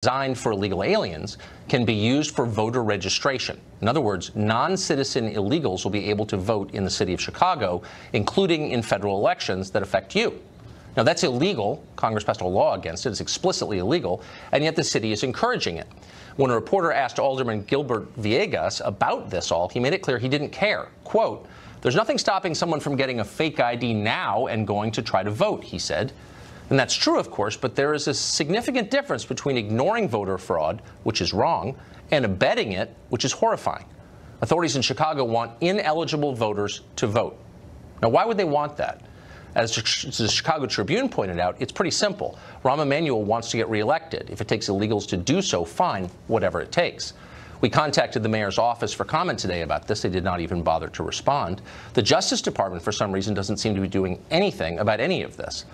designed for illegal aliens can be used for voter registration. In other words, non-citizen illegals will be able to vote in the city of Chicago, including in federal elections that affect you. Now, that's illegal. Congress passed a law against it. It's explicitly illegal, and yet the city is encouraging it. When a reporter asked Alderman Gilbert Villegas about this all, he made it clear he didn't care. Quote, "There's nothing stopping someone from getting a fake ID now and going to try to vote," he said. And that's true, of course, but there is a significant difference between ignoring voter fraud, which is wrong, and abetting it, which is horrifying. Authorities in Chicago want ineligible voters to vote. Now, why would they want that? As the Chicago Tribune pointed out, it's pretty simple. Rahm Emanuel wants to get reelected. If it takes illegals to do so, fine, whatever it takes. We contacted the mayor's office for comment today about this. They did not even bother to respond. The Justice Department, for some reason, doesn't seem to be doing anything about any of this.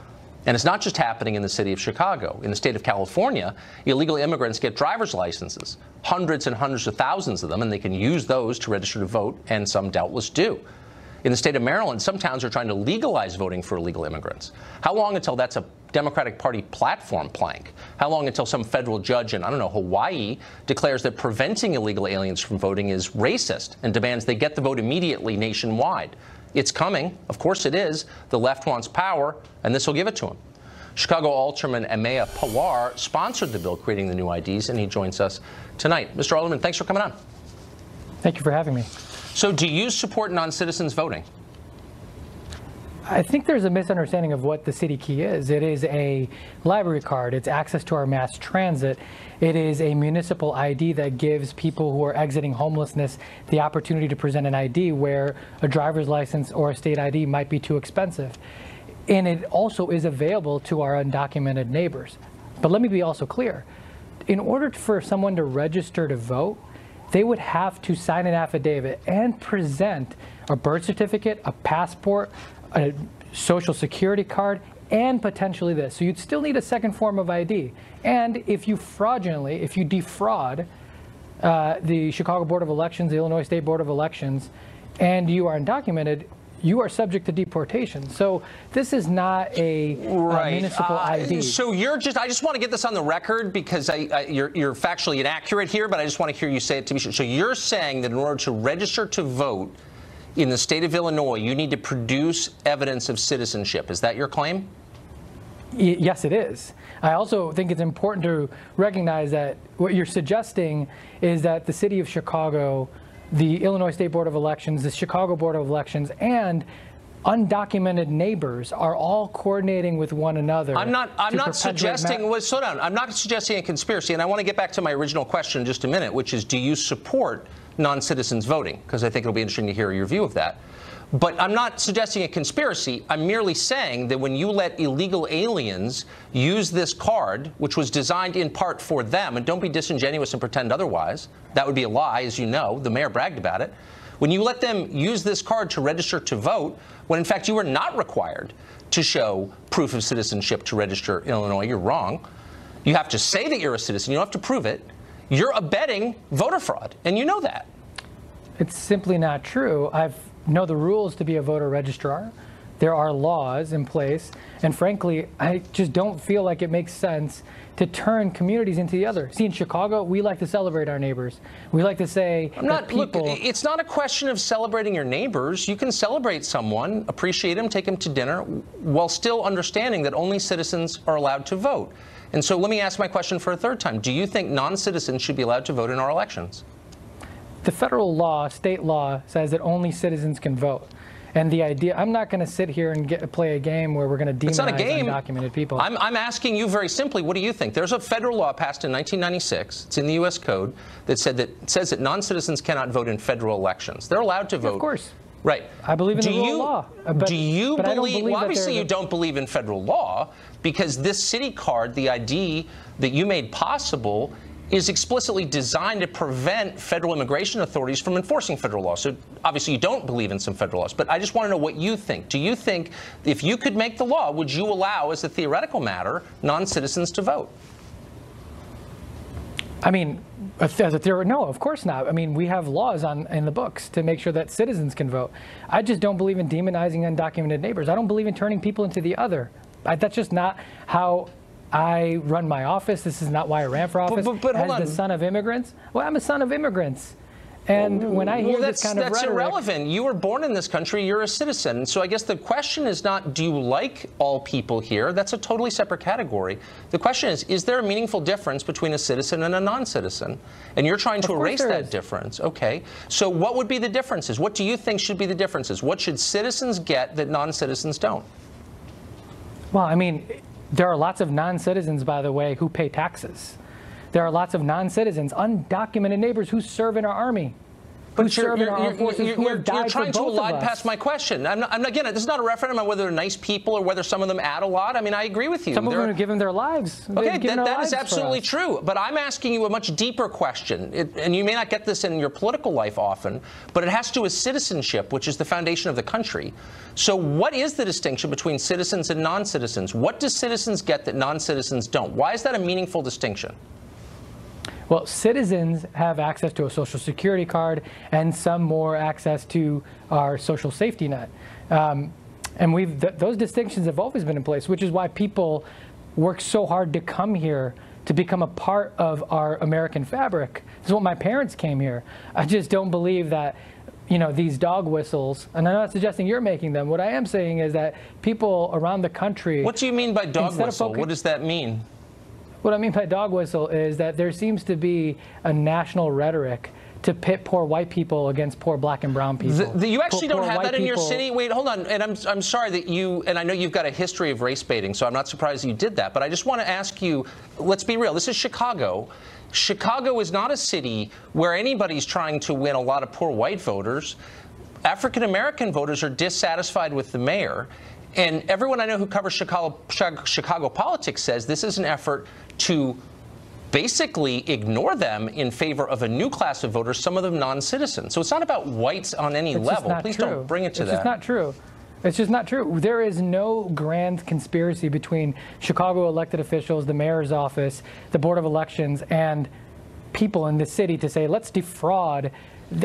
And it's not just happening in the city of Chicago. In the state of California, illegal immigrants get driver's licenses, hundreds and hundreds of thousands of them, and they can use those to register to vote, and some doubtless do. In the state of Maryland, some towns are trying to legalize voting for illegal immigrants. How long until that's a Democratic Party platform plank? How long until some federal judge in, I don't know, Hawaii declares that preventing illegal aliens from voting is racist and demands they get the vote immediately nationwide? It's coming. Of course it is. The left wants power, and this will give it to them. Chicago Alderman Amaya Pawar sponsored the bill creating the new IDs, and he joins us tonight. Mr. Alderman, thanks for coming on. Thank you for having me. So do you support non-citizens voting? I think there's a misunderstanding of what the city key is. It is a library card. It's access to our mass transit. It is a municipal ID that gives people who are exiting homelessness the opportunity to present an ID where a driver's license or a state ID might be too expensive. And it also is available to our undocumented neighbors. But let me be also clear. In order for someone to register to vote, they would have to sign an affidavit and present a birth certificate, a passport, a social security card, and potentially this. So you'd still need a second form of ID. And if you defraud the Chicago Board of Elections, the Illinois State Board of Elections, and you are undocumented, you are subject to deportation. So this is not a municipal ID. So I just want to get this on the record because you're factually inaccurate here, but I just want to hear you say it to be sure. So you're saying that in order to register to vote in the state of Illinois, you need to produce evidence of citizenship. Is that your claim? Yes, it is. I also think it's important to recognize that what you're suggesting is that the city of Chicago, the Illinois State Board of Elections, the Chicago Board of Elections, and undocumented neighbors are all coordinating with one another. I'm not suggesting, well, slow down. I'm not suggesting a conspiracy, and I want to get back to my original question in just a minute, which is, do you support non-citizens voting? Because I think it'll be interesting to hear your view of that. But I'm not suggesting a conspiracy. I'm merely saying that when you let illegal aliens use this card, which was designed in part for them, and don't be disingenuous and pretend otherwise, that would be a lie, as you know. The mayor bragged about it. When you let them use this card to register to vote, when in fact you are not required to show proof of citizenship to register in Illinois, you're wrong. You have to say that you're a citizen. You don't have to prove it. You're abetting voter fraud, and you know that. It's simply not true. I know the rules to be a voter registrar. There are laws in place, and frankly, I just don't feel like it makes sense to turn communities into the other. See, in Chicago, we like to celebrate our neighbors. We like to say that people... Look, it's not a question of celebrating your neighbors. You can celebrate someone, appreciate them, take them to dinner, while still understanding that only citizens are allowed to vote. And so let me ask my question for a third time. Do you think non-citizens should be allowed to vote in our elections? The federal law, state law, says that only citizens can vote. And the idea, I'm not going to sit here and play a game where we're going to demonize undocumented people. I'm asking you very simply, what do you think? There's a federal law passed in 1996, it's in the U.S. Code, that says that non-citizens cannot vote in federal elections. They're allowed to vote. Of course. Right. I believe in the rule of law. Do you believe, well, obviously you don't believe in federal law, because this city card, the ID that you made possible, is explicitly designed to prevent federal immigration authorities from enforcing federal law. So obviously you don't believe in some federal laws, but I just want to know what you think. Do you think if you could make the law, would you allow, as a theoretical matter, non-citizens to vote? I mean, no, of course not. I mean, we have laws in the books to make sure that citizens can vote. I just don't believe in demonizing undocumented neighbors. I don't believe in turning people into the other. That's just not how I run my office. This is not why I ran for office. But hold on. As the son of immigrants. Well, I'm a son of immigrants. And when I hear this kind of rhetoric... That's irrelevant. You were born in this country. You're a citizen. So I guess the question is not, do you like all people here? That's a totally separate category. The question is there a meaningful difference between a citizen and a non-citizen? And you're trying to erase that difference. Okay. So what would be the differences? What do you think should be the differences? What should citizens get that non-citizens don't? Well, I mean, there are lots of non-citizens, by the way, who pay taxes. There are lots of non-citizens, undocumented neighbors who serve in our army. But you're trying to elide past my question. Again, this is not a referendum on whether they're nice people or whether some of them add a lot. I mean, I agree with you. Some of them have given their lives. Okay, that is absolutely true. But I'm asking you a much deeper question. And you may not get this in your political life often, but it has to do with citizenship, which is the foundation of the country. So what is the distinction between citizens and non-citizens? What do citizens get that non-citizens don't? Why is that a meaningful distinction? Well, citizens have access to a Social Security card and some more access to our social safety net. And those distinctions have always been in place, which is why people work so hard to come here to become a part of our American fabric. This is what my parents came here. I just don't believe that, you know, these dog whistles, and I'm not suggesting you're making them. What I am saying is that people around the country... What do you mean by dog whistle? What does that mean? What I mean by dog whistle is that there seems to be a national rhetoric to pit poor white people against poor black and brown people. You actually don't have that in your city? Wait, hold on. And I'm sorry that you, and I know you've got a history of race baiting, so I'm not surprised you did that. But I just want to ask you, let's be real. This is Chicago. Chicago is not a city where anybody's trying to win a lot of poor white voters. African-American voters are dissatisfied with the mayor. And everyone I know who covers Chicago politics says this is an effort to basically ignore them in favor of a new class of voters, some of them non-citizens. So it's not about whites on any level. Please don't bring it to that. It's just not true. It's just not true. There is no grand conspiracy between Chicago elected officials, the mayor's office, the Board of Elections, and people in the city to say, let's defraud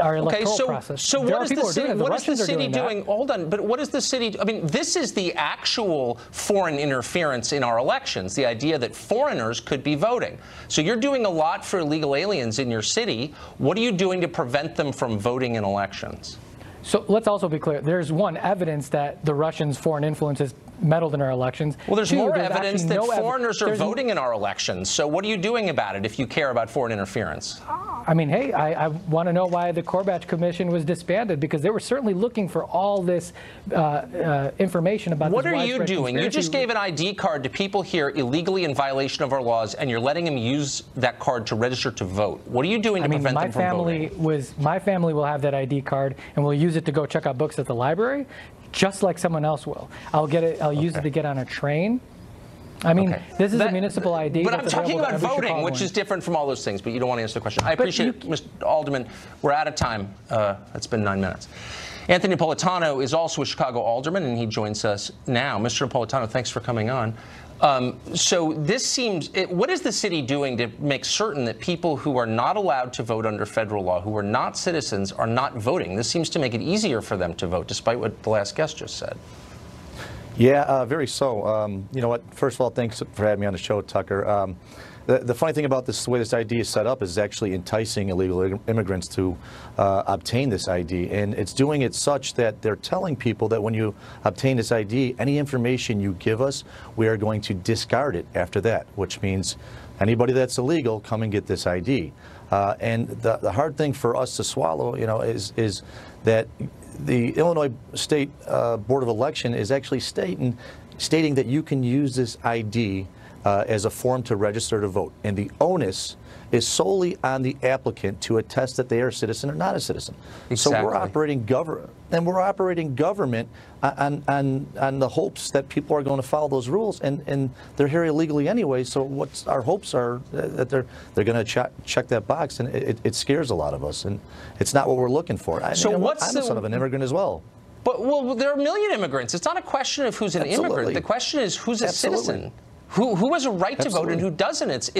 our electoral process. So what is the city doing? Hold on, but what is the city? I mean, this is the actual foreign interference in our elections, the idea that foreigners could be voting. So you're doing a lot for illegal aliens in your city. What are you doing to prevent them from voting in elections? So let's also be clear. There's one, evidence that the Russians' foreign influence is meddled in our elections. Well, there's more evidence that foreigners are voting in our elections. So what are you doing about it if you care about foreign interference? I mean, hey, I want to know why the Corbett Commission was disbanded, because they were certainly looking for all this information about what are you doing? You just gave an ID card to people here illegally in violation of our laws, and you're letting them use that card to register to vote. What are you doing to prevent them from voting? My family will have that ID card, and will use it to go check out books at the library, just like someone else will. I'll use it to get on a train. I mean, this is a municipal ID. But I'm talking about voting, which is different from all those things, but you don't want to answer the question. I appreciate it, Mr. Alderman. We're out of time. It's been 9 minutes. Anthony Napolitano is also a Chicago alderman, and he joins us now. Mr. Napolitano, thanks for coming on. So this seems, what is the city doing to make certain that people who are not allowed to vote under federal law, who are not citizens, are not voting? This seems to make it easier for them to vote, despite what the last guest just said. Yeah, very so. You know what? First of all, thanks for having me on the show, Tucker. The funny thing about this, the way this ID is set up, is actually enticing illegal immigrants to obtain this ID. And it's doing it such that they're telling people that when you obtain this ID, any information you give us, we are going to discard it after that, which means anybody that's illegal, come and get this ID. And the hard thing for us to swallow, you know, is that the Illinois State Board of Election is actually stating that you can use this ID as a form to register to vote. And the onus is solely on the applicant to attest that they are a citizen or not a citizen. Exactly. So we're operating government on the hopes that people are going to follow those rules, and they're here illegally anyway. So what's our hopes are that they're going to check that box, and it scares a lot of us, and it's not what we're looking for. I'm the son of an immigrant as well. But well, there are a million immigrants. It's not a question of who's an immigrant. The question is who's a citizen. Who has a right to vote and who doesn't? And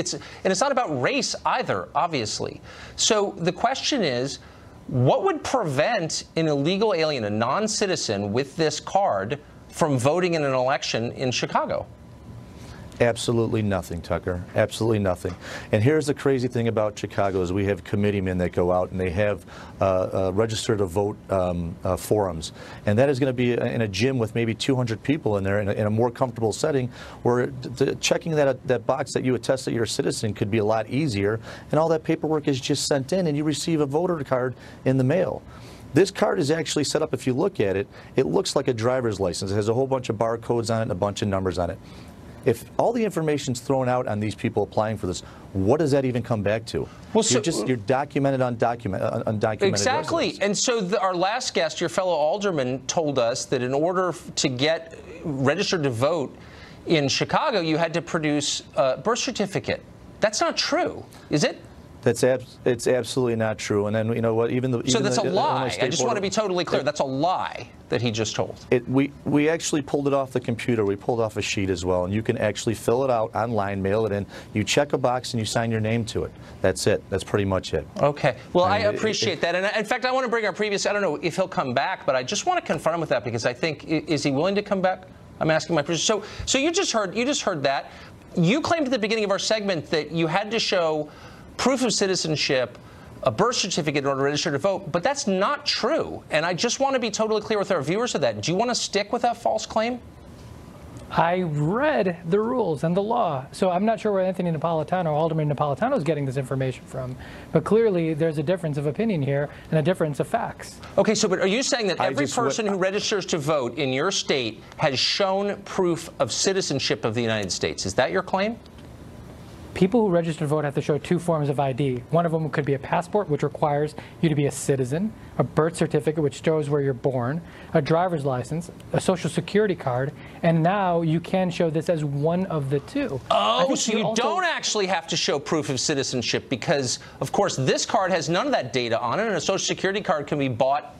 it's not about race either, obviously. So the question is, what would prevent an illegal alien, a non-citizen with this card, from voting in an election in Chicago? Absolutely nothing, Tucker. Absolutely nothing. And here's the crazy thing about Chicago is we have committeemen that go out and they have register to vote forums. And that is going to be in a gym with maybe 200 people in there in a more comfortable setting where checking that box that you attest that you're a citizen could be a lot easier. And all that paperwork is just sent in and you receive a voter card in the mail. This card is actually set up, if you look at it, it looks like a driver's license. It has a whole bunch of barcodes on it and a bunch of numbers on it. If all the information's thrown out on these people applying for this, what does that even come back to? Well, you're documented undocumented. Exactly. residents. And so our last guest, your fellow alderman, told us that in order to get registered to vote in Chicago, you had to produce a birth certificate. That's not true, is it? It's absolutely not true. And then, you know what, So that's a lie. I just want to be totally clear. That's a lie that he just told. We actually pulled it off the computer. We pulled off a sheet as well. And you can actually fill it out online, mail it in. You check a box and you sign your name to it. That's it. That's pretty much it. Okay. Well, I appreciate that. And in fact, I want to bring our previous, I don't know if he'll come back, but I just want to confront him with that because I think, is he willing to come back? I'm asking my producer. So you just heard that. You claimed at the beginning of our segment that you had to show proof of citizenship, a birth certificate in order to register to vote, but that's not true. And I just want to be totally clear with our viewers of that. Do you want to stick with that false claim? I read the rules and the law, so I'm not sure where Anthony Napolitano, Alderman Napolitano, is getting this information from. But clearly, there's a difference of opinion here and a difference of facts. Okay, so but are you saying that every person who registers to vote in your state has shown proof of citizenship of the United States? Is that your claim? People who register to vote have to show two forms of ID. One of them could be a passport, which requires you to be a citizen, a birth certificate, which shows where you're born, a driver's license, a social security card, and now you can show this as one of the two. Oh, so you don't actually have to show proof of citizenship because, of course, this card has none of that data on it, and a social security card can be bought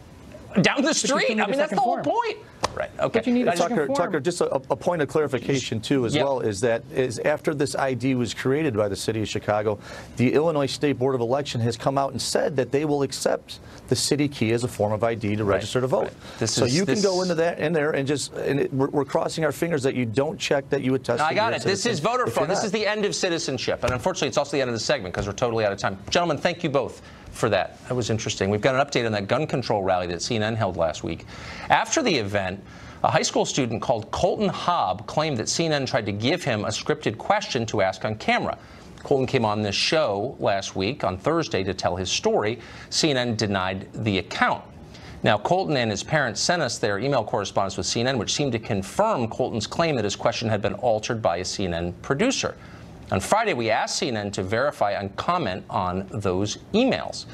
down the street. I mean, that's the whole point. Right. Okay. But you need Tucker, just a point of clarification too, as well, is that after this ID was created by the city of Chicago, the Illinois State Board of Election has come out and said that they will accept the city key as a form of ID to register to vote. Right. So you can go into that in there and just we're crossing our fingers that you don't check that you attest. I got it. This is voter fraud. This is the end of citizenship, and unfortunately, it's also the end of the segment because we're totally out of time. Gentlemen, thank you both for that. That was interesting. We've got an update on that gun control rally that CNN held last week. After the event, a high school student called Colton Hobb claimed that CNN tried to give him a scripted question to ask on camera. Colton came on this show last week on Thursday to tell his story. CNN denied the account. Now, Colton and his parents sent us their email correspondence with CNN, which seemed to confirm Colton's claim that his question had been altered by a CNN producer. On Friday, we asked CNN to verify and comment on those emails,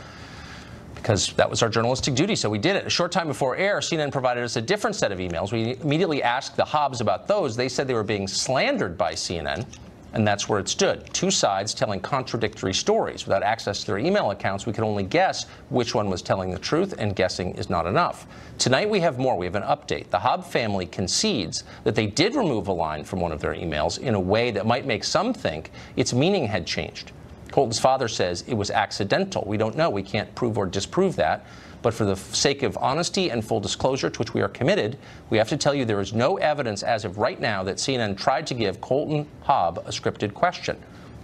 because that was our journalistic duty, so we did it. A short time before air, CNN provided us a different set of emails. We immediately asked the Hobbs about those. They said they were being slandered by CNN, and that's where it stood. Two sides telling contradictory stories. Without access to their email accounts, we could only guess which one was telling the truth, and guessing is not enough. Tonight we have more. We have an update. The Hobb family concedes that they did remove a line from one of their emails in a way that might make some think its meaning had changed. Colton's father says it was accidental. We don't know. We can't prove or disprove that. But for the sake of honesty and full disclosure, to which we are committed, we have to tell you there is no evidence as of right now that CNN tried to give Colton Hobb a scripted question.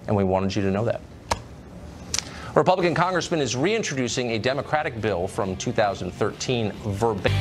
And we wanted you to know that. A Republican congressman is reintroducing a Democratic bill from 2013 verbatim.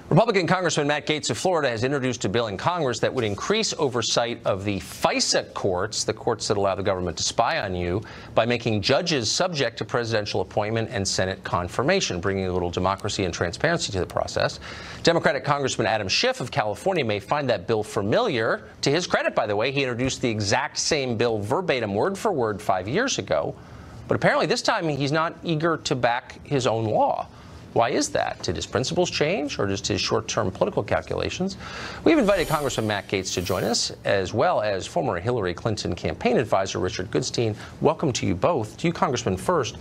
Republican Congressman Matt Gaetz of Florida has introduced a bill in Congress that would increase oversight of the FISA courts, the courts that allow the government to spy on you, by making judges subject to presidential appointment and Senate confirmation, bringing a little democracy and transparency to the process. Democratic Congressman Adam Schiff of California may find that bill familiar. To his credit, by the way, he introduced the exact same bill verbatim, word for word, 5 years ago. But apparently this time he's not eager to back his own law. Why is that? Did his principles change, or just his short-term political calculations? We've invited Congressman Matt Gaetz to join us, as well as former Hillary Clinton campaign advisor Richard Goodstein. Welcome to you both. To you, Congressman, first.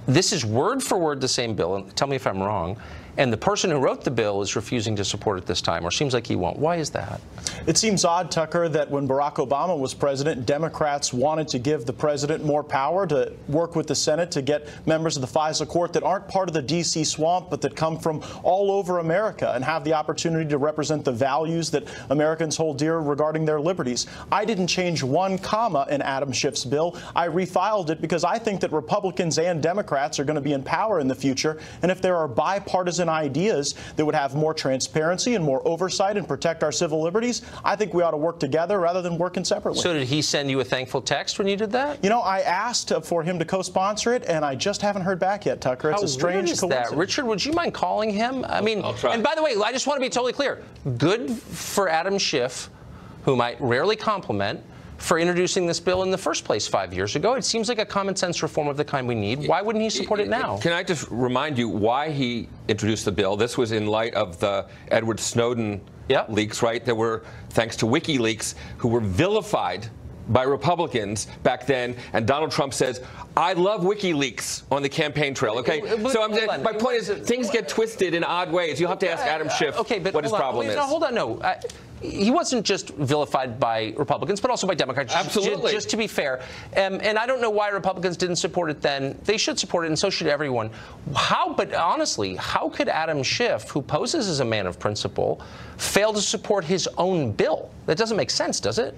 This is word for word the same bill, and tell me if I'm wrong. And the person who wrote the bill is refusing to support it this time, or seems like he won't. Why is that? It seems odd, Tucker, that when Barack Obama was president, Democrats wanted to give the president more power to work with the Senate to get members of the FISA court that aren't part of the D.C. swamp, but that come from all over America and have the opportunity to represent the values that Americans hold dear regarding their liberties. I didn't change one comma in Adam Schiff's bill. I refiled it because I think that Republicans and Democrats are going to be in power in the future, and if there are bipartisan ideas that would have more transparency and more oversight and protect our civil liberties, I think we ought to work together rather than working separately. So did he send you a thankful text when you did that? You know, I asked for him to co-sponsor it, and I just haven't heard back yet, Tucker. It's a strange coincidence. Richard, would you mind calling him? I mean, I'll try. And by the way, I just want to be totally clear. Good for Adam Schiff, whom I rarely compliment, for introducing this bill in the first place 5 years ago. It seems like a common sense reform of the kind we need. Why wouldn't he support it now? Can I just remind you why he introduced the bill? This was in light of the Edward Snowden leaks, right? There were, thanks to WikiLeaks, who were vilified by Republicans back then, and Donald Trump says, I love WikiLeaks on the campaign trail, okay? So my point is, things get twisted in odd ways. You'll have to ask Adam Schiff what his problem is. No, hold on, no. He wasn't just vilified by Republicans, but also by Democrats. Absolutely. Just to be fair. And I don't know why Republicans didn't support it then. They should support it, and so should everyone. But honestly, how could Adam Schiff, who poses as a man of principle, fail to support his own bill? That doesn't make sense, does it?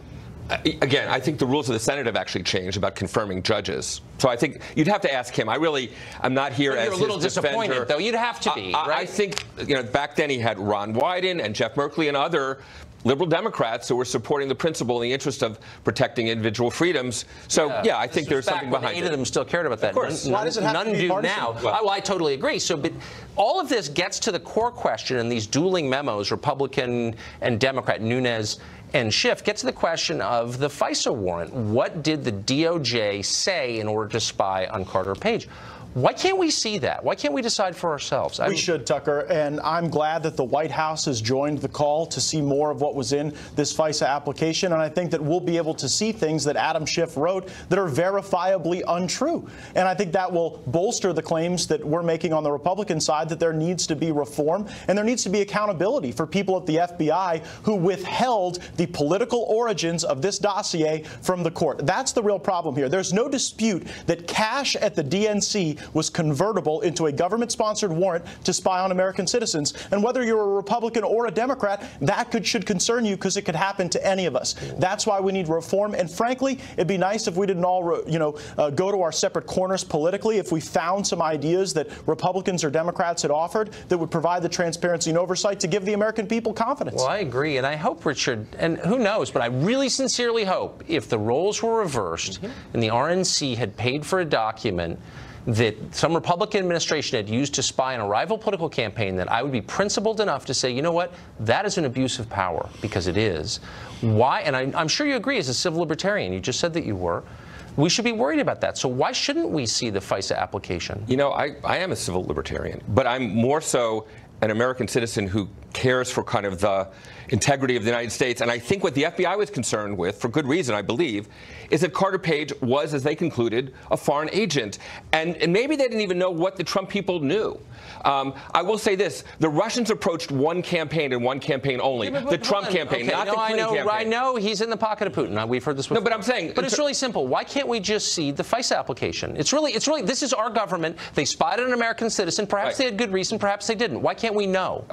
Again, I think the rules of the Senate have actually changed about confirming judges. So I think you'd have to ask him. I'm not here as his defender. You're a little disappointed, though. You'd have to be, right? I think, back then he had Ron Wyden and Jeff Merkley and other liberal Democrats who were supporting the principle in the interest of protecting individual freedoms. So, yeah, I think there's something behind it. 8 of them still cared about that. Of course. Why does it have to be partisan? None do now. Well, I totally agree. So, but all of this gets to the core question in these dueling memos, Republican and Democrat, Nunes and Schiff, get to the question of the FISA warrant. What did the DOJ say in order to spy on Carter Page? Why can't we see that? Why can't we decide for ourselves? We should, Tucker, and I'm glad that the White House has joined the call to see more of what was in this FISA application, and I think that we'll be able to see things that Adam Schiff wrote that are verifiably untrue. And I think that will bolster the claims that we're making on the Republican side that there needs to be reform and there needs to be accountability for people at the FBI who withheld the political origins of this dossier from the court. That's the real problem here. There's no dispute that cash at the DNC was convertible into a government-sponsored warrant to spy on American citizens. And whether you're a Republican or a Democrat, that should concern you because it could happen to any of us. That's why we need reform. And frankly, it'd be nice if we didn't all, go to our separate corners politically. If we found some ideas that Republicans or Democrats had offered that would provide the transparency and oversight to give the American people confidence. Well, I agree, and I hope, Richard, and who knows, but I really sincerely hope if the roles were reversed and the RNC had paid for a document that some Republican administration had used to spy on a rival political campaign, that I would be principled enough to say, you know what, that is an abuse of power, because it is. Why? And I'm sure you agree as a civil libertarian, you just said that you were. We should be worried about that. So why shouldn't we see the FISA application? You know, I am a civil libertarian, but I'm more so an American citizen who cares for kind of the integrity of the United States. And I think what the FBI was concerned with, for good reason, I believe, is that Carter Page was, as they concluded, a foreign agent. And maybe they didn't even know what the Trump people knew. I will say this. The Russians approached one campaign and one campaign only. The Trump campaign, not the Clinton campaign. I know he's in the pocket of Putin. We've heard this before. No, but I'm saying... But it's really simple. Why can't we just see the FISA application? It's really, this is our government. They spied on an American citizen. Perhaps they had good reason. Perhaps they didn't. Why can't we know?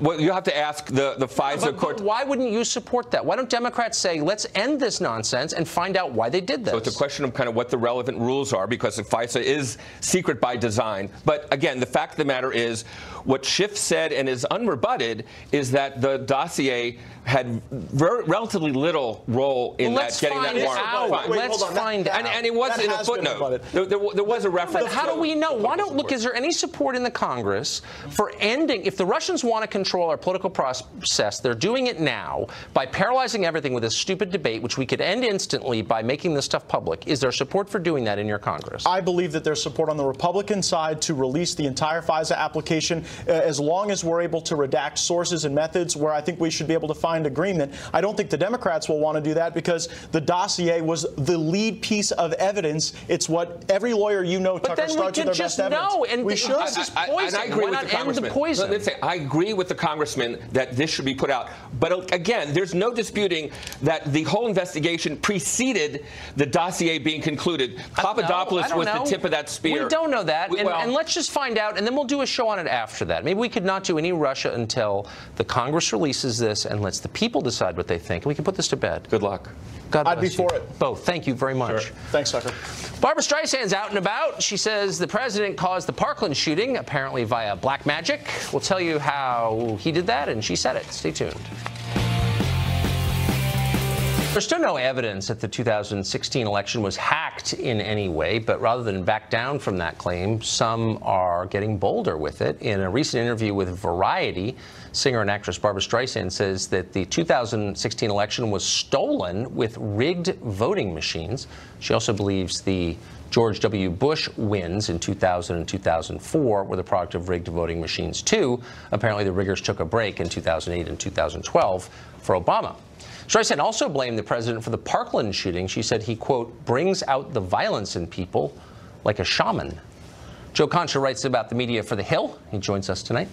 Well, you have to ask the FISA court. But why wouldn't you support that? Why don't Democrats say, let's end this nonsense and find out why they did this? So it's a question of kind of what the relevant rules are, because the FISA is secret by design. But again, the fact of the matter is, what Schiff said and is unrebutted is that the dossier had relatively little role in getting that warrant. Let's find out. And it was in a footnote. There was a reference. But how do we know? Why don't, look, is there any support in the Congress for ending, if the Russians want to control our political process, they're doing it now by paralyzing everything with this stupid debate, which we could end instantly by making this stuff public. Is there support for doing that in your Congress? I believe that there's support on the Republican side to release the entire FISA application as long as we're able to redact sources and methods where I think we should be able to find agreement. I don't think the Democrats will want to do that because the dossier was the lead piece of evidence. It's what every lawyer you know, Tucker, starts with their best evidence. And we should. And I agree with the congressman. Let's say I agree with the congressman that this should be put out. But again, there's no disputing that the whole investigation preceded the dossier being concluded. Papadopoulos was the tip of that spear. We don't know that. And let's just find out, and then we'll do a show on it after that. Maybe we could not do any Russia until the Congress releases this and lets the people decide what they think. We can put this to bed. Good luck. God bless I'd be you. for it. Both. Thank you very much. Sure. Thanks, Tucker. Barbara Streisand's out and about. She says the president caused the Parkland shooting, apparently via black magic. We'll tell you how he did that, and she said it. Stay tuned. There's still no evidence that the 2016 election was hacked in any way, but rather than back down from that claim, some are getting bolder with it. In a recent interview with Variety, singer and actress Barbara Streisand says that the 2016 election was stolen with rigged voting machines. She also believes the George W. Bush wins in 2000 and 2004 were the product of rigged voting machines, too. Apparently, the riggers took a break in 2008 and 2012 for Obama. Streisand also blamed the president for the Parkland shooting. She said he, quote, brings out the violence in people like a shaman. Joe Concha writes about the media for The Hill. He joins us tonight.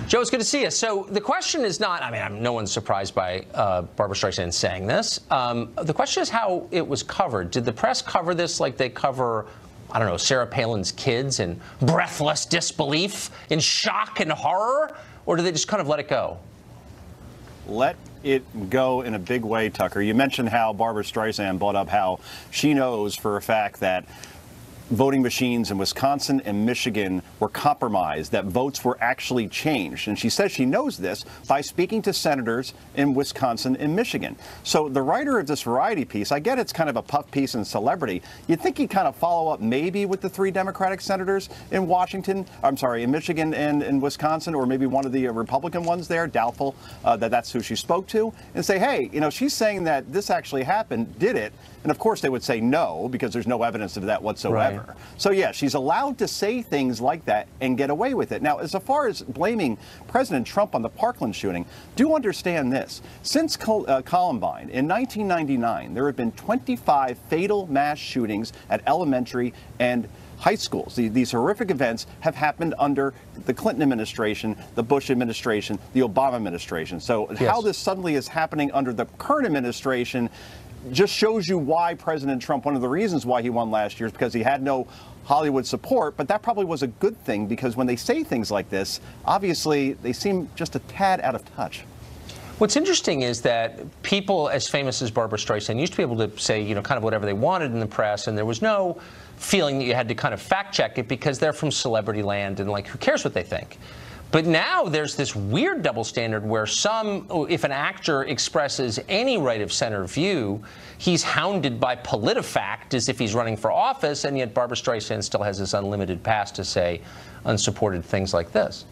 Joe, it's good to see you. So the question is not, no one's surprised by Barbara Streisand saying this. The question is how it was covered. Did the press cover this like they cover, I don't know, Sarah Palin's kids in breathless disbelief, in shock and horror? Or did they just kind of let it go? Let it go in a big way, Tucker. You mentioned how Barbara Streisand brought up how she knows for a fact that voting machines in Wisconsin and Michigan were compromised, that votes were actually changed. And she says she knows this by speaking to senators in Wisconsin and Michigan. So the writer of this Variety piece, I get it's kind of a puff piece and celebrity. You'd think he'd kind of follow up maybe with the 3 Democratic senators in in Michigan and in Wisconsin, or maybe one of the Republican ones there, doubtful that that's who she spoke to, and say, hey, she's saying that this actually happened, did it? And of course they would say no, because there's no evidence of that whatsoever. Right. So yeah, she's allowed to say things like that and get away with it. Now, as far as blaming President Trump on the Parkland shooting, do understand this. Since Columbine in 1999, there have been 25 fatal mass shootings at elementary and high schools. These horrific events have happened under the Clinton administration, the Bush administration, the Obama administration. So yes, how this suddenly is happening under the current administration just shows you why President Trump, one of the reasons why he won last year is because he had no Hollywood support, but that probably was a good thing, because when they say things like this, obviously they seem just a tad out of touch. What's interesting is that people as famous as Barbara Streisand used to be able to say, kind of whatever they wanted in the press, and there was no feeling that you had to kind of fact check it because they're from celebrity land and who cares what they think. But now there's this weird double standard where if an actor expresses any right of center view, he's hounded by PolitiFact as if he's running for office, and yet Barbara Streisand still has this unlimited pass to say unsupported things like this.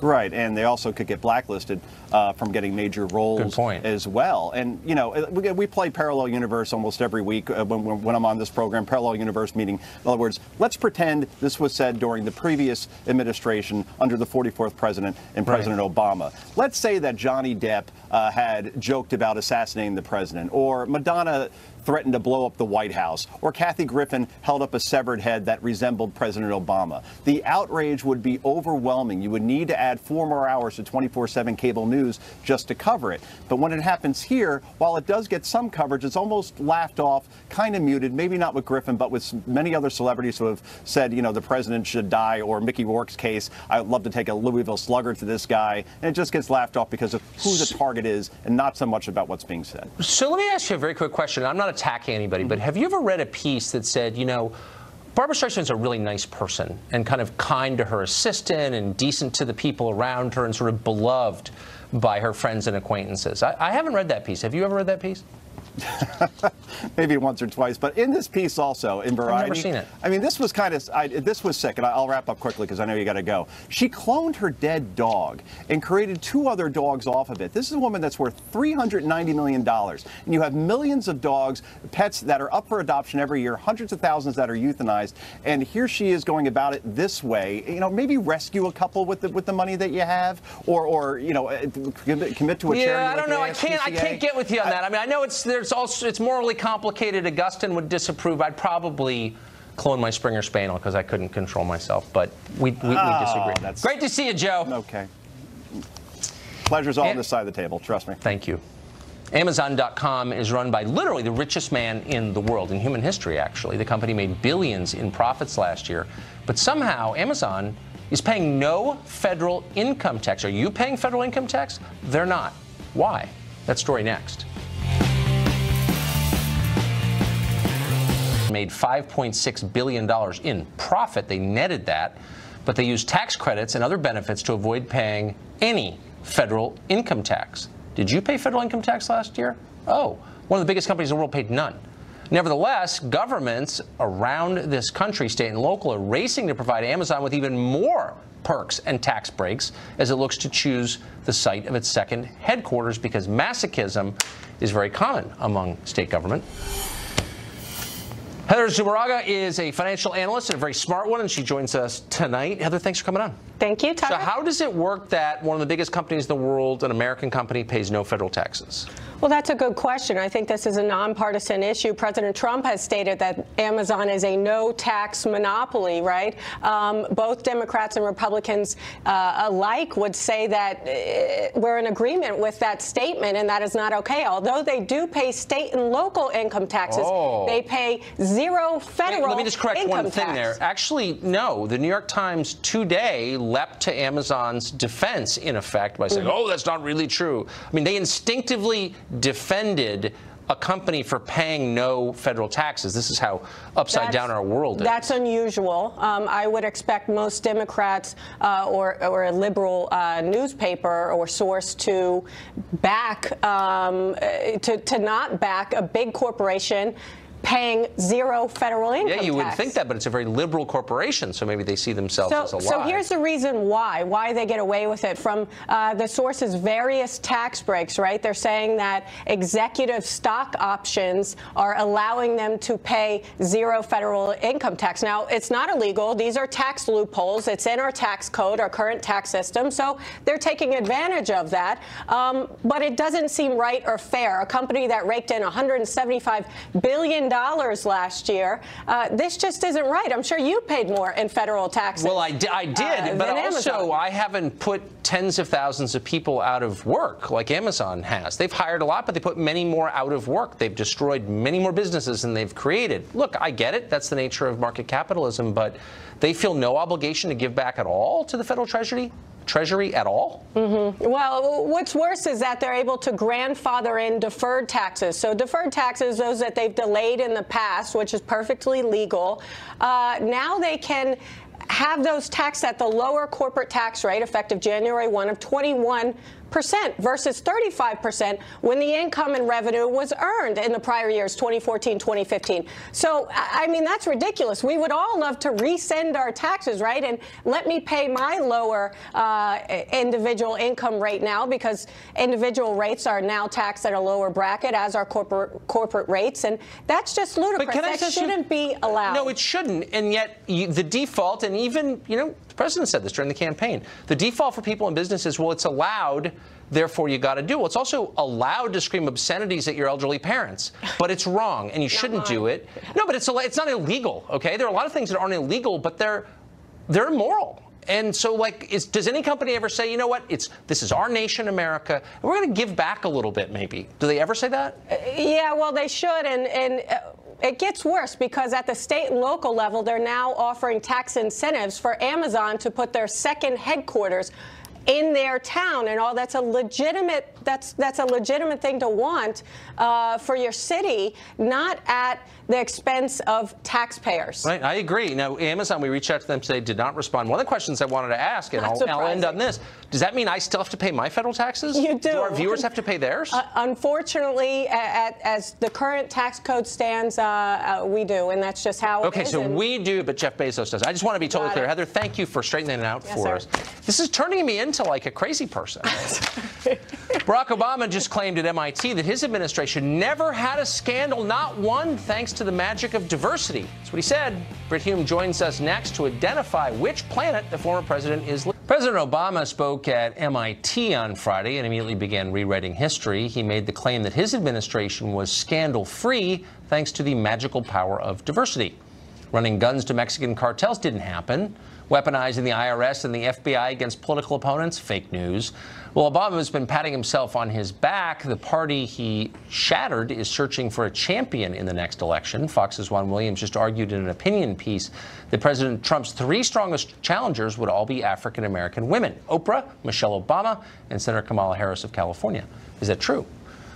Right, and they also could get blacklisted from getting major roles as well. And, we play Parallel Universe almost every week when I'm on this program, Parallel Universe meaning, in other words, let's pretend this was said during the previous administration under the 44th president and President Obama. Let's say that Johnny Depp had joked about assassinating the president, or Madonna threatened to blow up the White House, or Kathy Griffin held up a severed head that resembled President Obama. The outrage would be overwhelming. You would need to add 4 more hours to 24/7 cable news just to cover it. But when it happens here, while it does get some coverage, it's almost laughed off, kind of muted, maybe not with Griffin, but with many other celebrities who have said, the president should die, or Mickey Rourke's case, I'd love to take a Louisville Slugger to this guy, and it just gets laughed off because of who the target is and not so much about what's being said. So let me ask you a very quick question. I'm not attacking anybody, but have you ever read a piece that said, Barbara Streisand's a really nice person and kind of kind to her assistant and decent to the people around her and sort of beloved by her friends and acquaintances? I haven't read that piece. Have you ever read that piece? maybe once or twice, but in this piece also in Variety. I've never seen it. I mean, this was kind of this was sick, and I'll wrap up quickly because I know you got to go. She cloned her dead dog and created 2 other dogs off of it. This is a woman that's worth $390 million, and you have millions of dogs, pets that are up for adoption every year, hundreds of thousands that are euthanized, and here she is going about it this way. You know, maybe rescue a couple with the money that you have, or you know, commit to a charity. Yeah, I don't know. I ASPCA. can't get with you on that. I mean, I know it's morally complicated. Augustine would disapprove. I'd probably clone my Springer Spaniel because I couldn't control myself. But we disagree. Great to see you, Joe. Okay. Pleasure's all on this side of the table. Trust me. Thank you. Amazon.com is run by literally the richest man in the world, in human history, actually. The company made billions in profits last year. But somehow, Amazon is paying no federal income tax. Are you paying federal income tax? They're not. Why? That story next. Made $5.6 billion in profit. They netted that, but they used tax credits and other benefits to avoid paying any federal income tax. Did you pay federal income tax last year? Oh, one of the biggest companies in the world paid none. Nevertheless, governments around this country, state and local, are racing to provide Amazon with even more perks and tax breaks as it looks to choose the site of its second headquarters, because masochism is very common among state government. Heather Zubarraga is a financial analyst and a very smart one, and she joins us tonight. Heather, thanks for coming on. Thank you, Tucker. So how does it work that one of the biggest companies in the world, an American company, pays no federal taxes? Well, that's a good question. I think this is a nonpartisan issue. President Trump has stated that Amazon is a no-tax monopoly, right? Both Democrats and Republicans alike would say that we're in agreement with that statement, and that is not okay. Although they do pay state and local income taxes, they pay zero federal income tax. Let me just correct one thing there. Actually, no. The New York Times today leapt to Amazon's defense, in effect, by saying, oh, that's not really true. I mean, they instinctively defended a company for paying no federal taxes. This is how upside down our world is. That's unusual. I would expect most Democrats or a liberal newspaper or source to back to not back a big corporation paying zero federal income tax. Yeah, you would think that, but it's a very liberal corporation, so maybe they see themselves as a lie. So here's the reason why they get away with it. From the source's various tax breaks, right? They're saying that executive stock options are allowing them to pay zero federal income tax. Now, it's not illegal. These are tax loopholes. It's in our tax code, our current tax system, so they're taking advantage of that. But it doesn't seem right or fair. A company that raked in $175 billion last year. This just isn't right. I'm sure you paid more in federal taxes. Well, I did, but also I haven't put tens of thousands of people out of work like Amazon has. They've hired a lot, but they put many more out of work. They've destroyed many more businesses than they've created. Look, I get it. That's the nature of market capitalism, but they feel no obligation to give back at all to the federal treasury at all? Well, what's worse is that they're able to grandfather in deferred taxes. So deferred taxes, those that they've delayed in the past, which is perfectly legal, now they can have those taxed at the lower corporate tax rate effective January 1 of 21% versus 35% when the income and revenue was earned in the prior years, 2014, 2015. So, I mean, that's ridiculous. We would all love to resend our taxes, right? And let me pay my lower individual income rate now, because individual rates are now taxed at a lower bracket as are corporate rates. And that's just ludicrous. That shouldn't be allowed. No, it shouldn't. And yet the default, and even, you know, the president said this during the campaign, the default for people in businesses, well, it's allowed, therefore you got to do it. Well, it's also allowed to scream obscenities at your elderly parents, but it's wrong, and you shouldn't do it. No, but it's not illegal, okay? There are a lot of things that aren't illegal, but they're immoral. And so, like, does any company ever say, you know what, this is our nation, America, and we're going to give back a little bit, maybe? Do they ever say that? Yeah, well, they should, and it gets worse, because at the state and local level, they're now offering tax incentives for Amazon to put their second headquarters in their town, and all that's a legitimate thing to want for your city, not at the expense of taxpayers. Right, I agree. Now, Amazon, we reached out to them today, did not respond. One of the questions I wanted to ask, and I'll end on this: Does that mean I still have to pay my federal taxes? You do. Do our viewers have to pay theirs? Unfortunately, as the current tax code stands, we do, and that's just how it is. Okay, so we do, but Jeff Bezos does. I just want to be totally clear. Heather, thank you for straightening it out for us. This is turning me into like a crazy person. Barack Obama just claimed at MIT that his administration never had a scandal, not one, thanks to the magic of diversity. That's what he said. Britt Hume joins us next to identify which planet the former president is living. President Obama spoke at MIT on Friday and immediately began rewriting history. He made the claim that his administration was scandal-free thanks to the magical power of diversity. Running guns to Mexican cartels didn't happen. Weaponizing the IRS and the FBI against political opponents, fake news. Well, Obama has been patting himself on his back. The party he shattered is searching for a champion in the next election. Fox's Juan Williams just argued in an opinion piece that President Trump's 3 strongest challengers would all be African-American women: Oprah, Michelle Obama, and Senator Kamala Harris of California. Is that true?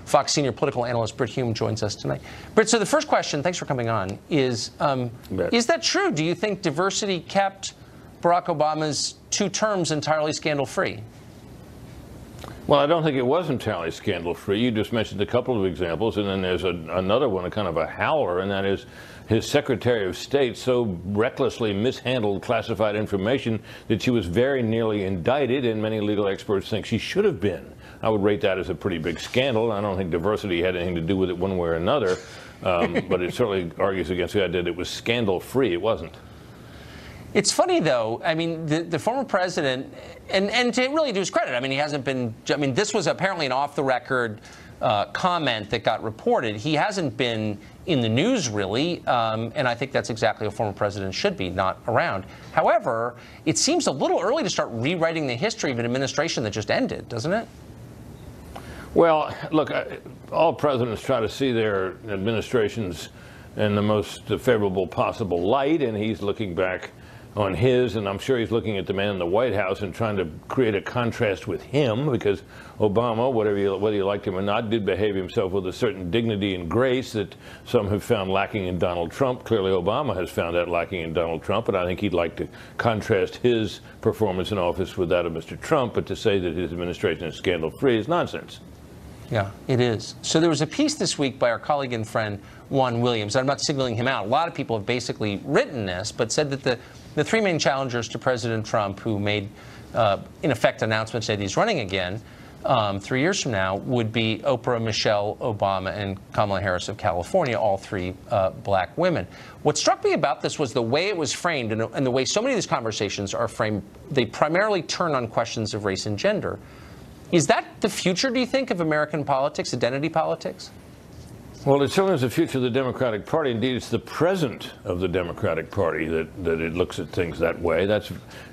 Fox senior political analyst Britt Hume joins us tonight. Britt, so the first question, thanks for coming on, is that true? Do you think diversity kept Barack Obama's 2 terms entirely scandal-free? Well, I don't think it was entirely scandal-free. You just mentioned a couple of examples, and then there's another one, a kind of a howler, and that is his Secretary of State so recklessly mishandled classified information that she was very nearly indicted, and many legal experts think she should have been. I would rate that as a pretty big scandal. I don't think diversity had anything to do with it one way or another, but it certainly argues against the idea that it was scandal-free. It wasn't. It's funny, though. I mean, the former president, and to really do his credit, I mean, he hasn't been, I mean, this was apparently an off-the-record comment that got reported. He hasn't been in the news, really, and I think that's exactly what a former president should be, not around. However, it seems a little early to start rewriting the history of an administration that just ended, doesn't it? Well, look, all presidents try to see their administrations in the most favorable possible light, and he's looking back on his, and I'm sure he's looking at the man in the White House and trying to create a contrast with him, because Obama, whether you liked him or not, did behave himself with a certain dignity and grace that some have found lacking in Donald Trump. Clearly, Obama has found that lacking in Donald Trump, and I think he'd like to contrast his performance in office with that of Mr. Trump, but to say that his administration is scandal-free is nonsense. Yeah, it is. So there was a piece this week by our colleague and friend, Juan Williams. I'm not signaling him out. A lot of people have basically written this, but said that the 3 main challengers to President Trump who made, in effect, announcements that he's running again 3 years from now would be Oprah, Michelle Obama, and Kamala Harris of California, all 3 black women. What struck me about this was the way it was framed and the way so many of these conversations are framed. They primarily turn on questions of race and gender. Is that the future, do you think, of American politics, identity politics? Well, it certainly is the future of the Democratic Party. Indeed, it's the present of the Democratic Party that it looks at things that way.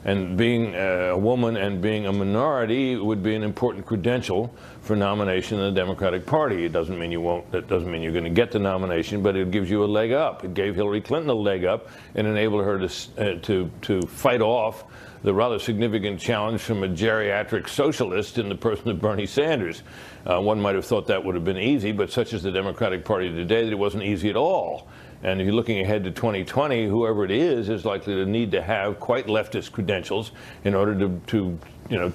And being a woman and being a minority would be an important credential for nomination in the Democratic Party. It doesn't mean you won't. That doesn't mean you're going to get the nomination, but it gives you a leg up. It gave Hillary Clinton a leg up and enabled her to fight off the rather significant challenge from a geriatric socialist in the person of Bernie Sanders. One might have thought that would have been easy, but such is the Democratic Party today that it wasn't easy at all. And if you're looking ahead to 2020, whoever it is likely to need to have quite leftist credentials in order to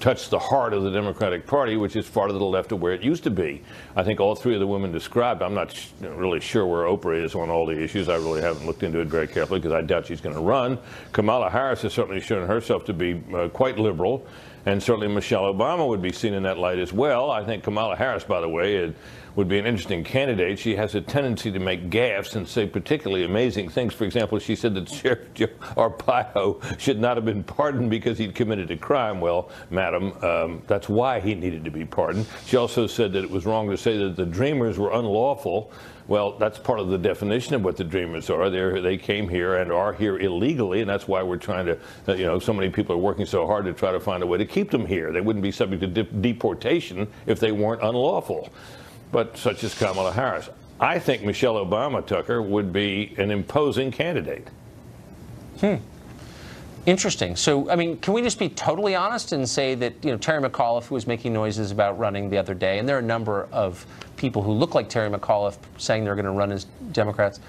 touch the heart of the Democratic Party, which is far to the left of where it used to be. I think all 3 of the women described, I'm not really sure where Oprah is on all the issues. I really haven't looked into it very carefully because I doubt she's going to run. Kamala Harris has certainly shown herself to be quite liberal. And certainly Michelle Obama would be seen in that light as well. I think Kamala Harris, by the way, would be an interesting candidate. She has a tendency to make gaffes and say particularly amazing things. For example, she said that Sheriff Joe Arpaio should not have been pardoned because he'd committed a crime. Well, madam, that's why he needed to be pardoned. She also said that it was wrong to say that the Dreamers were unlawful. Well, that's part of the definition of what the Dreamers are. They came here and are here illegally, and that's why we're trying to, so many people are working so hard to try to find a way to keep them here. They wouldn't be subject to deportation if they weren't unlawful. But such is Kamala Harris. I think Michelle Obama, Tucker, would be an imposing candidate. Interesting. So, I mean, can we just be totally honest and say that, Terry McAuliffe was making noises about running the other day, and there are a number of people who look like Terry McAuliffe saying they're going to run as Democrats.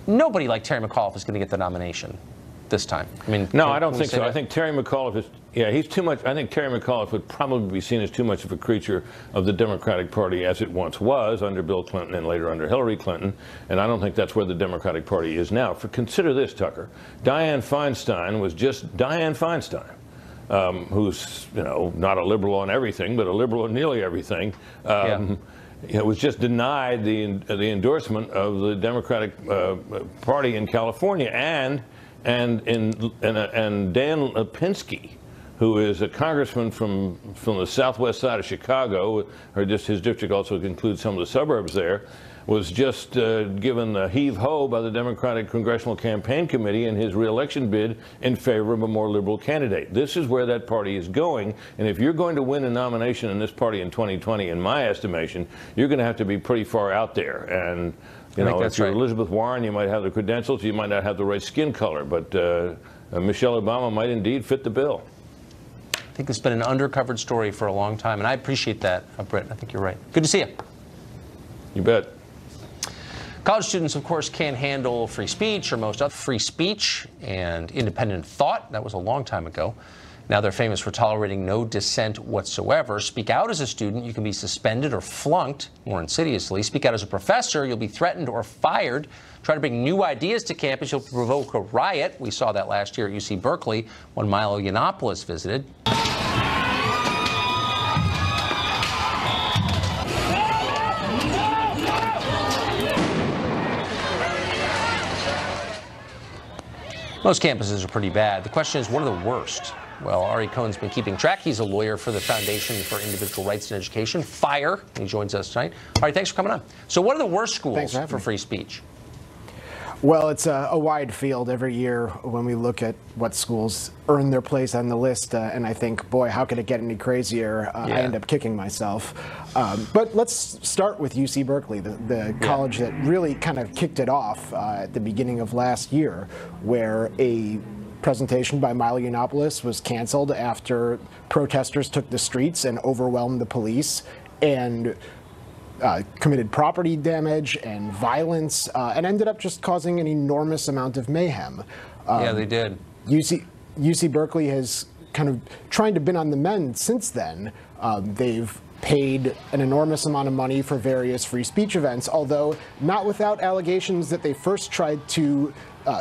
Nobody like Terry McAuliffe is going to get the nomination this time. I mean, no, I don't think so. I think Terry McAuliffe Yeah, he's too much. I think Terry McAuliffe would probably be seen as too much of a creature of the Democratic Party as it once was under Bill Clinton and later under Hillary Clinton. And I don't think that's where the Democratic Party is now. Consider this, Tucker. Dianne Feinstein was just Dianne Feinstein. Who's, you know, not a liberal on everything, but a liberal on nearly everything. It was just denied the endorsement of the Democratic Party in California, and Dan Lipinski, who is a congressman from the southwest side of Chicago, or just his district also includes some of the suburbs there, was just given the heave-ho by the Democratic Congressional Campaign Committee in his reelection bid in favor of a more liberal candidate. This is where that party is going, and if you're going to win a nomination in this party in 2020, in my estimation, you're going to have to be pretty far out there. And you know, if you're Elizabeth Warren, you might have the credentials, you might not have the right skin color, but Michelle Obama might indeed fit the bill. I think it's been an undercovered story for a long time, and I appreciate that, Britt. I think you're right. Good to see you. You bet. College students, of course, can't handle free speech or most other free speech and independent thought. That was a long time ago. Now they're famous for tolerating no dissent whatsoever. Speak out as a student, you can be suspended or flunked, more insidiously. Speak out as a professor, you'll be threatened or fired. Try to bring new ideas to campus, you'll provoke a riot. We saw that last year at UC Berkeley when Milo Yiannopoulos visited. Most campuses are pretty bad. The question is, what are the worst? Well, Ari Cohen's been keeping track. He's a lawyer for the Foundation for Individual Rights in Education, FIRE. He joins us tonight. Ari, thanks for coming on. So what are the worst schools for free speech? Well, it's a wide field every year when we look at what schools earn their place on the list, and I think, boy, how could it get any crazier? I end up kicking myself. But let's start with UC Berkeley, the college that really kind of kicked it off at the beginning of last year, where a presentation by Milo Yiannopoulos was canceled after protesters took the streets and overwhelmed the police and committed property damage and violence, and ended up just causing an enormous amount of mayhem. Yeah, they did. UC Berkeley has kind of trying to been on the mend since then. They've paid an enormous amount of money for various free speech events, although not without allegations that they first tried to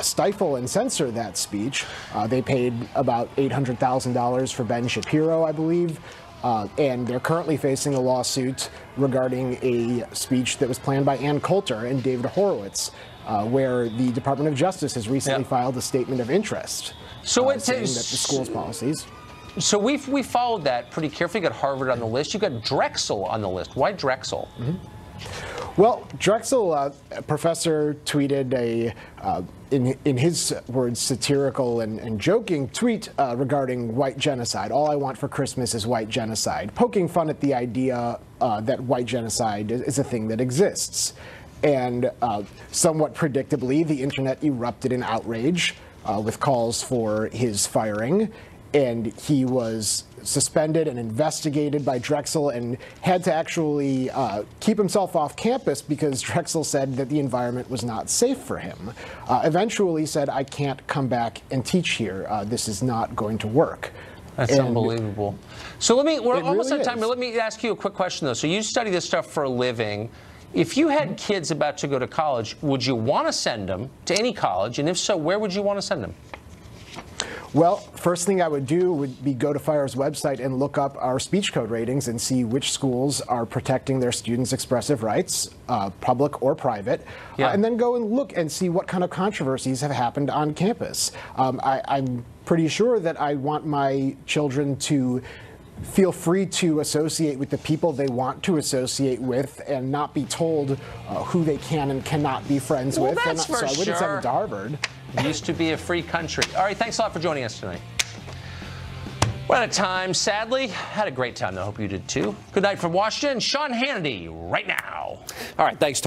stifle and censor that speech. They paid about $800,000 for Ben Shapiro, I believe. And they're currently facing a lawsuit regarding a speech that was planned by Ann Coulter and David Horowitz, where the Department of Justice has recently filed a statement of interest, saying that the school's policies. So we followed that pretty carefully. You got Harvard on the list. You got Drexel on the list. Why Drexel? Well, Drexel, a professor, tweeted in his words, satirical and joking tweet regarding white genocide. All I want for Christmas is white genocide, poking fun at the idea that white genocide is a thing that exists. And somewhat predictably, the internet erupted in outrage with calls for his firing. And he was suspended and investigated by Drexel and had to actually keep himself off campus because Drexel said that the environment was not safe for him. Eventually said, I can't come back and teach here. This is not going to work. That's unbelievable. So we're almost out of time, but let me ask you a quick question though. So you study this stuff for a living. If you had kids about to go to college, would you want to send them to any college? And if so, where would you want to send them? Well, first thing I would do would be go to FIRE's website and look up our speech code ratings and see which schools are protecting their students' expressive rights, public or private, and then go and look and see what kind of controversies have happened on campus. I'm pretty sure that I want my children to feel free to associate with the people they want to associate with and not be told who they can and cannot be friends with. That's for so I wouldn't send them to Harvard. It used to be a free country. All right, thanks a lot for joining us tonight. We're out of time, sadly. Had a great time, though. I hope you did, too. Good night from Washington. Sean Hannity, right now. All right, thanks, Tom.